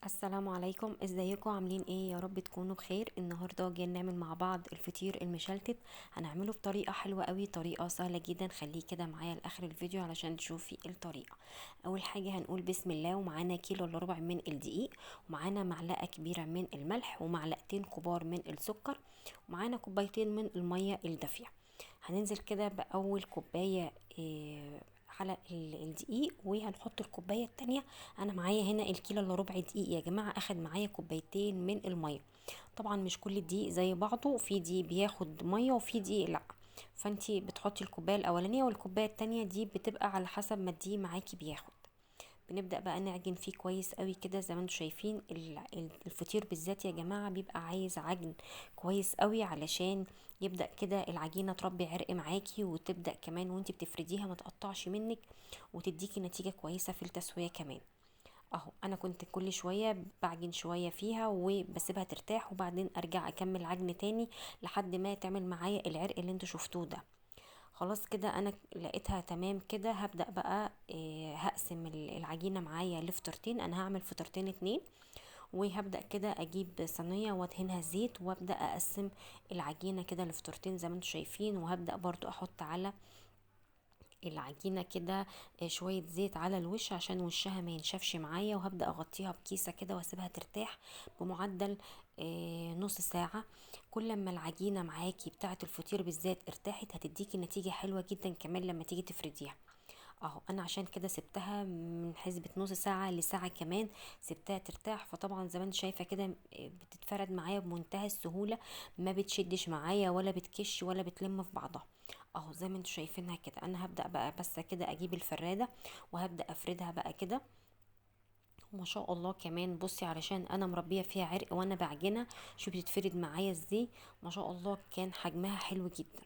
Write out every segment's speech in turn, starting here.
السلام عليكم، ازيكم؟ عاملين ايه؟ يا رب تكونوا بخير. النهارده جايين نعمل مع بعض الفطير المشلتت. هنعمله بطريقه حلوه قوي، طريقه سهله جدا. خليه كده معايا لاخر الفيديو علشان تشوفي الطريقه. اول حاجه هنقول بسم الله، ومعانا كيلو الا ربع من الدقيق، ومعانا معلقه كبيره من الملح، ومعلقتين كبار من السكر، ومعانا كوبايتين من الميه الدافيه. هننزل كده باول كوبايه على الدقيق، وهنحط الكوبايه التانية. انا معايا هنا الكيلو الا ربع دقيق يا جماعه، اخد معايا كوبايتين من الميه. طبعا مش كل الدقيق زي بعضه، في دقيق بياخد ميه وفي دقيق لا. فانتي بتحطي الكوبايه الاولانيه، والكوبايه التانية دي بتبقى على حسب ما الدقيق معاكي بياخد. بنبدأ بقى نعجن فيه كويس قوي كده. زي ما انتم شايفين الفطير بالذات يا جماعة بيبقى عايز عجن كويس قوي، علشان يبدأ كده العجينة تربي عرق معاكي، وتبدأ كمان وانتي بتفرديها ما تقطعش منك، وتديكي نتيجة كويسة في التسوية كمان. اهو انا كنت كل شوية بعجن شوية فيها وبسيبها ترتاح، وبعدين ارجع اكمل عجن تاني لحد ما تعمل معايا العرق اللي انتوا شفتوه ده. خلاص كده انا لقيتها تمام كده. هبدأ بقى هقسم العجينة معايا لفطرتين. انا هعمل فطرتين اتنين، وهبدأ كده اجيب صينية وادهنها زيت، وابدأ اقسم العجينة كده لفطرتين زي ما انتم شايفين. وهبدأ برضو احط على العجينة كده شوية زيت على الوش عشان وشها ما ينشفش معايا. وهبدأ اغطيها بكيسة كده واسيبها ترتاح بمعدل نص ساعة. كل ما العجينة معاكي بتاعة الفطير بالذات ارتاحت، هتديكي نتيجة حلوة جدا كمان لما تيجي تفرديها. اهو انا عشان كده سبتها من حسبة نص ساعة لساعة كمان، سبتها ترتاح. فطبعا زي ما انت شايفة كده بتتفرد معايا بمنتهى السهولة، ما بتشدش معايا ولا بتكش ولا بتلم في بعضها. اهو زي ما انتوا شايفينها كده. انا هبدأ بقى بس كده اجيب الفرادة وهبدأ افردها بقى كده. وما شاء الله كمان بصي، علشان انا مربيه فيها عرق وانا بعجنها، شو بتتفرد معايا ازاي. ما شاء الله كان حجمها حلو جدا.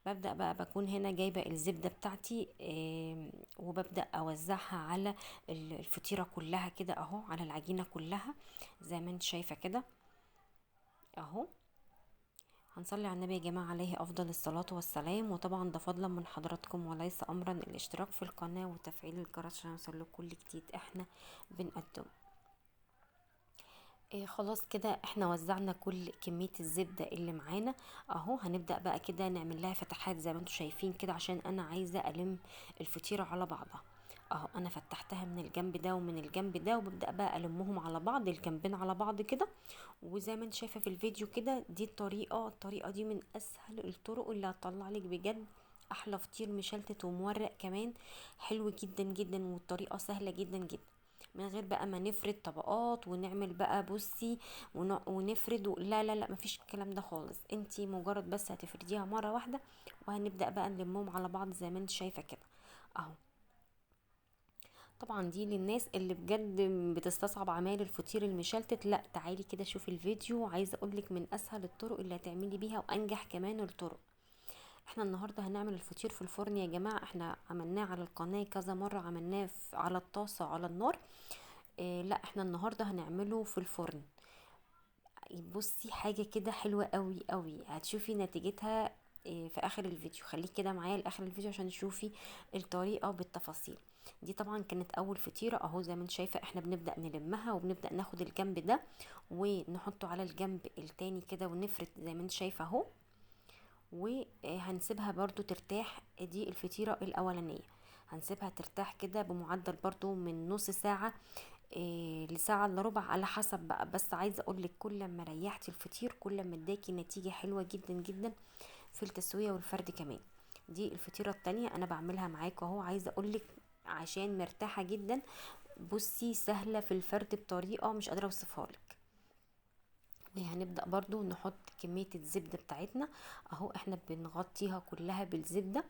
ببدأ بقى بكون هنا جايبة الزبدة بتاعتي، وببدأ أوزعها على الفطيرة كلها كده أهو، على العجينة كلها زي ما انت شايفة كده أهو. هنصلي على النبي يا جماعة عليه أفضل الصلاة والسلام. وطبعا ده فضلا من حضراتكم وليس أمرا، الاشتراك في القناة وتفعيل الجرس عشان يوصلكوا كل جديد احنا بنقدمه. إيه خلاص كده احنا وزعنا كل كمية الزبدة اللي معانا اهو. هنبدأ بقى كده نعمل لها فتحات زي ما انتم شايفين كده، عشان انا عايزة الم الفطيرة على بعضها. اهو انا فتحتها من الجنب ده ومن الجنب ده، وببدأ بقى المهم على بعض، الجنبين على بعض كده. وزي ما انت شايفة في الفيديو كده، دي الطريقة دي من اسهل الطرق اللي هتطلع لك بجد احلى فطير مشلتت ومورق كمان. حلو جدا جدا، والطريقة سهلة جدا جدا، من غير بقى ما نفرد طبقات ونعمل بقى بصي ونفرد لا لا لا، مفيش الكلام ده خالص. انتي مجرد بس هتفرديها مرة واحدة، وهنبدأ بقى نلمهم على بعض زي ما انت شايفة كده اهو. طبعا دي للناس اللي بجد بتستصعب عمايل الفطير المشلتت، لا تعالي كده شوفي الفيديو. عايزه اقولك من اسهل الطرق اللي هتعملي بيها، وانجح كمان الطرق. احنا النهارده هنعمل الفطير في الفرن يا جماعه. احنا عملناه على القناه كذا مره، عملناه على الطاسه على النار. إيه لا، احنا النهارده هنعمله في الفرن. بصي حاجه كده حلوه قوي قوي، هتشوفي نتيجتها في اخر الفيديو. خليك كده معايا لاخر الفيديو عشان تشوفي الطريقه بالتفاصيل. دي طبعا كانت اول فطيره اهو. زي ما انت شايفه احنا بنبدا نلمها، وبنبدا ناخد الجنب ده ونحطه على الجنب التاني كده، ونفرد زي ما انت شايفه اهو. وهنسيبها برضو ترتاح. دي الفطيرة الأولانية، هنسيبها ترتاح كده بمعدل برضو من نص ساعة لساعة الا ربع على حسب بقى. بس عايزة اقولك كل ما ريحتي الفطير كل ما اداكي نتيجة حلوة جدا جدا في التسوية والفرد كمان. دي الفطيرة التانية انا بعملها معاكم اهو. عايزة اقولك عشان مرتاحة جدا، بصي سهلة في الفرد بطريقة مش قادرة اوصفها لك. وهنبدأ برضو نحط كمية الزبدة بتاعتنا اهو. احنا بنغطيها كلها بالزبدة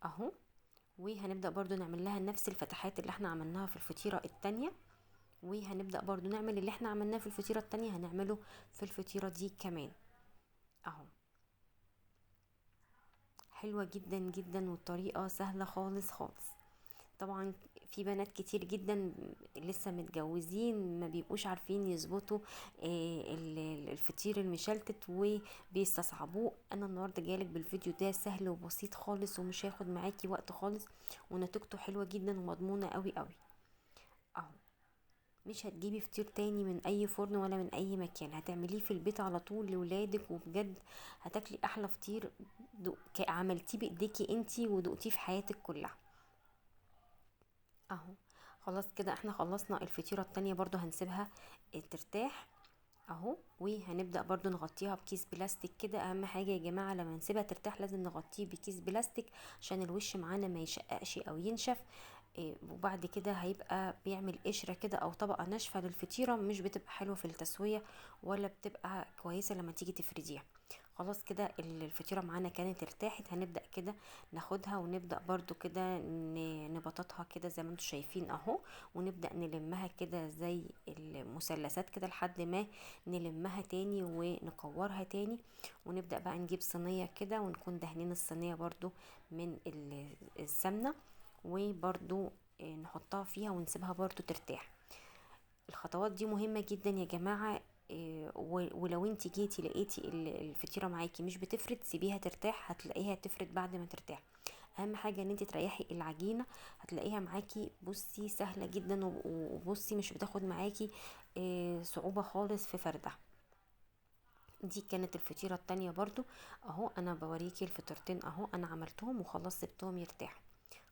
اهو. وهنبدأ برضو نعمل لها نفس الفتحات اللي احنا عملناها في الفطيرة التانية. وهنبدأ برضو نعمل اللي احنا عملناه في الفطيرة التانية هنعمله في الفطيرة دي كمان اهو. حلوة جدا جدا، والطريقة سهلة خالص خالص. طبعا في بنات كتير جدا لسه متجوزين ما بيبقوش عارفين يظبطوا الفطير المشلتت وبيستصعبوه. انا النهارده جايلك بالفيديو ده سهل وبسيط خالص، ومش هياخد معاكي وقت خالص، ونتيجته حلوه جدا ومضمونه قوي قوي اهو. مش هتجيبي فطير تاني من اي فرن ولا من اي مكان، هتعمليه في البيت على طول لولادك، وبجد هتاكلي احلى فطير عملتيه بايديكي انتي ودقتيه في حياتك كلها. اهو خلاص كده احنا خلصنا الفطيرة التانية، برضو هنسيبها ترتاح اهو. وهنبدأ برضو نغطيها بكيس بلاستيك كده. اهم حاجة يا جماعة لما نسيبها ترتاح لازم نغطيه بكيس بلاستيك عشان الوش معانا ما يشققش او ينشف. وبعد كده هيبقى بيعمل قشرة كده او طبقة ناشفة للفطيرة، مش بتبقى حلوة في التسوية ولا بتبقى كويسة لما تيجي تفرديها. خلاص كده الفطيرة معانا كانت ارتاحت. هنبدأ كده ناخدها ونبدأ برضو كده نبططها كده زي ما انتم شايفين اهو، ونبدأ نلمها كده زي المثلثات كده لحد ما نلمها تاني ونكورها تاني. ونبدأ بقى نجيب صينية كده ونكون دهنين الصينية برضو من السمنة، وبرضو نحطها فيها ونسيبها برضو ترتاح. الخطوات دي مهمة جدا يا جماعة. ولو انت جيتي لقيتي الفطيرة معاكي مش بتفرد، سيبيها ترتاح هتلاقيها تفرد بعد ما ترتاح. اهم حاجة ان انت تريحي العجينة، هتلاقيها معاكي بصي سهلة جدا، وبصي مش بتاخد معاكي صعوبة خالص في فردها. دي كانت الفطيرة التانية برضو اهو. انا بوريكي الفطيرتين اهو، انا عملتهم وخلاص سبتهم يرتاحوا.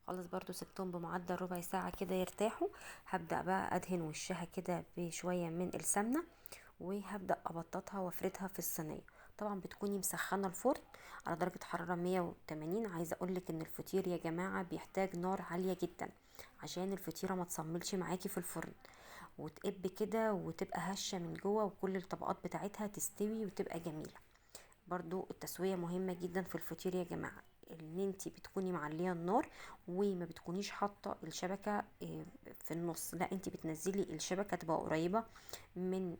خلاص برضو سبتهم بمعدل ربع ساعة كده يرتاحوا. هبدأ بقى ادهن وشها كده بشوية من السمنة، وهبدأ ابططها وافردها في الصينية. طبعا بتكوني مسخنة الفرن على درجة حرارة 180. عايزة اقولك ان الفطير يا جماعة بيحتاج نار عالية جدا عشان الفطيرة ما تصملش معاكي في الفرن، وتقب كده وتبقى هشة من جوه، وكل الطبقات بتاعتها تستوي وتبقى جميلة. برضو التسوية مهمة جدا في الفطير يا جماعة، ان انتي بتكوني معلية النار وما بتكونيش حاطة الشبكة في النص، لا انتي بتنزلي الشبكة تبقى قريبة من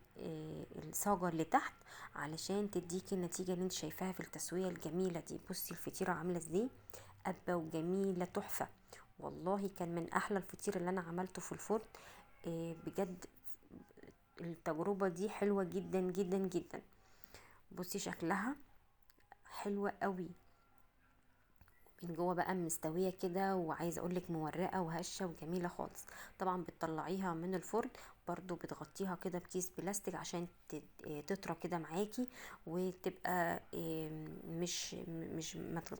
الصاجة اللي تحت علشان تديكي النتيجة اللي انت شايفاها في التسوية الجميلة دي. بصي الفطيرة عاملة ازاي، قبة وجميلة تحفة. والله كان من احلى الفطير اللي انا عملته في الفرن بجد. التجربة دي حلوة جدا جدا جدا. بصي شكلها حلوة قوي من جوه بقى مستويه كده، وعايزه اقولك مورقه وهشه وجميله خالص. طبعا بتطلعيها من الفرن برضو بتغطيها كده بكيس بلاستيك عشان تطرى كده معاكي، وتبقى مش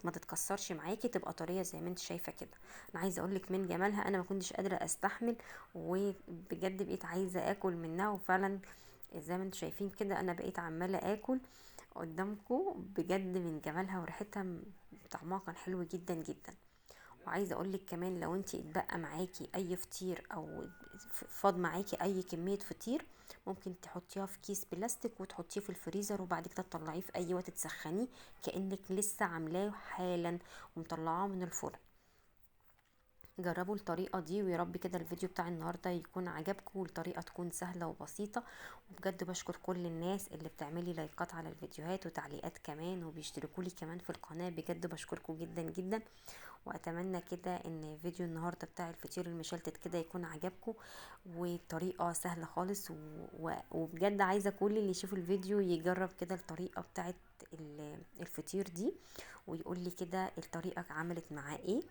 ما تتكسرش معاكي، تبقى طريه زي ما انت شايفه كده. انا عايزه اقولك من جمالها انا ما كنتش قادره استحمل، وبجد بقيت عايزه اكل منها. وفعلا زي ما انتم شايفين كده انا بقيت عماله اكل قدامكم بجد من جمالها وريحتها. طعمها كان حلو جدا جدا. وعايزه اقولك كمان لو انتي اتبقى معاكي اي فطير او فاض معاكي اي كميه فطير، ممكن تحطيها في كيس بلاستيك وتحطيه في الفريزر، وبعد كده تطلعيه في اي وقت تسخنيه كانك لسه عاملاه حالا ومطلعاه من الفرن. جربوا الطريقة دي، ويا رب كده الفيديو بتاع النهاردة يكون عجبكم والطريقة تكون سهلة وبسيطة. وبجد بشكر كل الناس اللي بتعملي لايكات على الفيديوهات وتعليقات كمان وبيشتركوا لي كمان في القناة، بجد بشكركم جدا جدا. واتمنى كده ان فيديو النهاردة بتاع الفطير المشلتت كده يكون عجبكم، وطريقة سهلة خالص وبجد عايزة كل اللي يشوف الفيديو يجرب كده الطريقة بتاعت الفطير دي، ويقول لي كده الطريقة عملت معاه ايه.